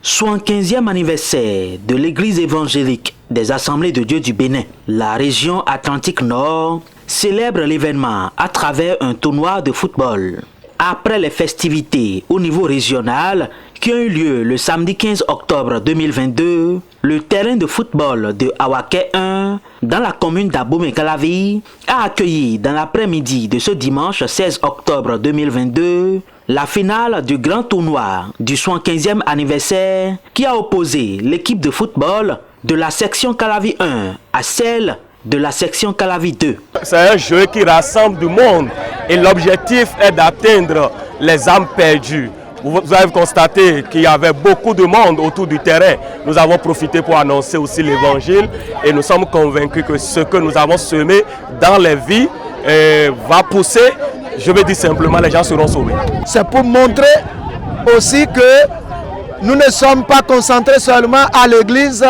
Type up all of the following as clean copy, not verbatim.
75e anniversaire de l'église évangélique des Assemblées de Dieu du Bénin. La région Atlantique Nord célèbre l'événement à travers un tournoi de football. Après les festivités au niveau régional qui ont eu lieu le samedi 15 octobre 2022, le terrain de football de Awaké 1 dans la commune d'Abomey-Calavi a accueilli dans l'après-midi de ce dimanche 16 octobre 2022 la finale du grand tournoi du 75e anniversaire qui a opposé l'équipe de football de la section Calavi 1 à celle de la section Calavi 2. C'est un jeu qui rassemble du monde et l'objectif est d'atteindre les âmes perdues. Vous avez constaté qu'il y avait beaucoup de monde autour du terrain. Nous avons profité pour annoncer aussi l'évangile et nous sommes convaincus que ce que nous avons semé dans les vies va pousser. Je veux dire simplement, les gens seront sauvés. C'est pour montrer aussi que nous ne sommes pas concentrés seulement à l'église,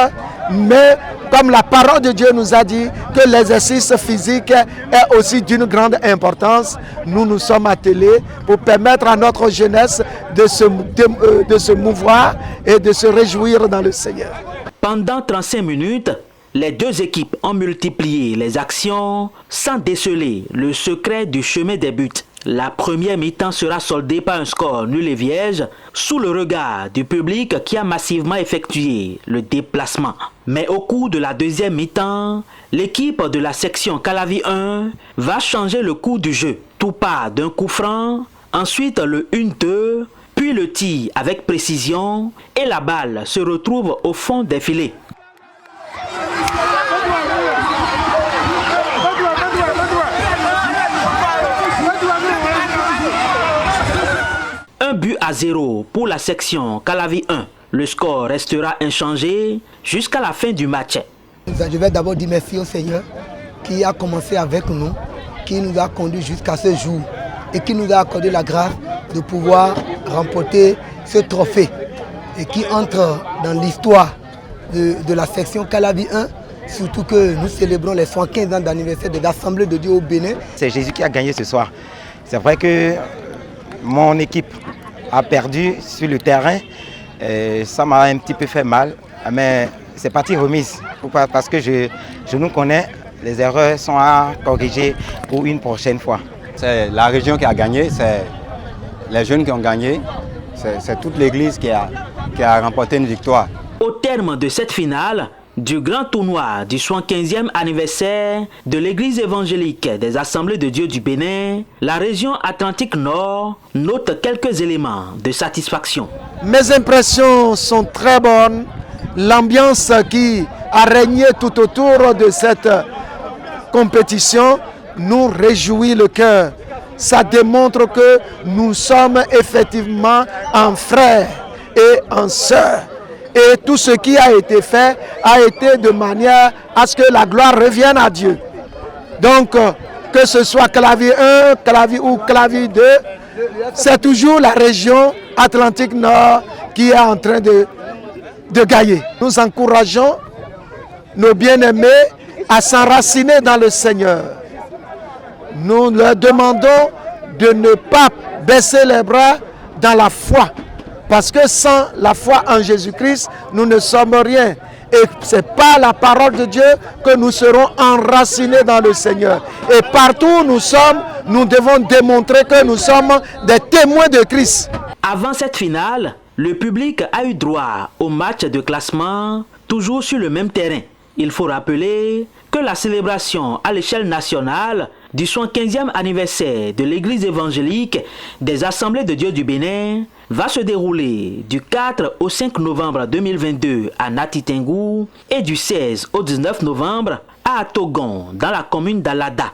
mais comme la parole de Dieu nous a dit que l'exercice physique est aussi d'une grande importance, nous nous sommes attelés pour permettre à notre jeunesse de se mouvoir et de se réjouir dans le Seigneur. Pendant 35 minutes, les deux équipes ont multiplié les actions sans déceler le secret du chemin des buts. La première mi-temps sera soldée par un score nul et vierge sous le regard du public qui a massivement effectué le déplacement. Mais au cours de la deuxième mi-temps, l'équipe de la section Calavi 1 va changer le cours du jeu. Tout part d'un coup franc, ensuite le 1-2, puis le tir avec précision et la balle se retrouve au fond des filets. Un but à 0 pour la section Calavi 1. Le score restera inchangé jusqu'à la fin du match. Je vais d'abord dire merci au Seigneur qui a commencé avec nous, qui nous a conduits jusqu'à ce jour et qui nous a accordé la grâce de pouvoir remporter ce trophée et qui entre dans l'histoire de la section Calavi 1, surtout que nous célébrons les 115 ans d'anniversaire de l'Assemblée de Dieu au Bénin. C'est Jésus qui a gagné ce soir. C'est vrai que mon équipe a perdu sur le terrain. Ça m'a un petit peu fait mal, mais c'est partie remise. Pourquoi? Parce que je nous connais, les erreurs sont à corriger pour une prochaine fois. C'est la région qui a gagné, c'est les jeunes qui ont gagné, c'est toute l'église qui a remporté une victoire. Au terme de cette finale, du grand tournoi du 75e anniversaire de l'église évangélique des Assemblées de Dieu du Bénin, la région Atlantique Nord note quelques éléments de satisfaction. Mes impressions sont très bonnes. L'ambiance qui a régné tout autour de cette compétition nous réjouit le cœur. Ça démontre que nous sommes effectivement en frères et en sœurs. Et tout ce qui a été fait a été de manière à ce que la gloire revienne à Dieu. Donc, que ce soit Calavi 1, Calavi ou Calavi 2, c'est toujours la région Atlantique Nord qui est en train de gagner. Nous encourageons nos bien-aimés à s'enraciner dans le Seigneur. Nous leur demandons de ne pas baisser les bras dans la foi. Parce que sans la foi en Jésus-Christ, nous ne sommes rien. Et c'est par la parole de Dieu que nous serons enracinés dans le Seigneur. Et partout où nous sommes, nous devons démontrer que nous sommes des témoins de Christ. Avant cette finale, le public a eu droit au match de classement, toujours sur le même terrain. Il faut rappeler que la célébration à l'échelle nationale du 75e anniversaire de l'église évangélique des Assemblées de Dieu du Bénin va se dérouler du 4 au 5 novembre 2022 à Natitingou et du 16 au 19 novembre à Atogon dans la commune d'Alada.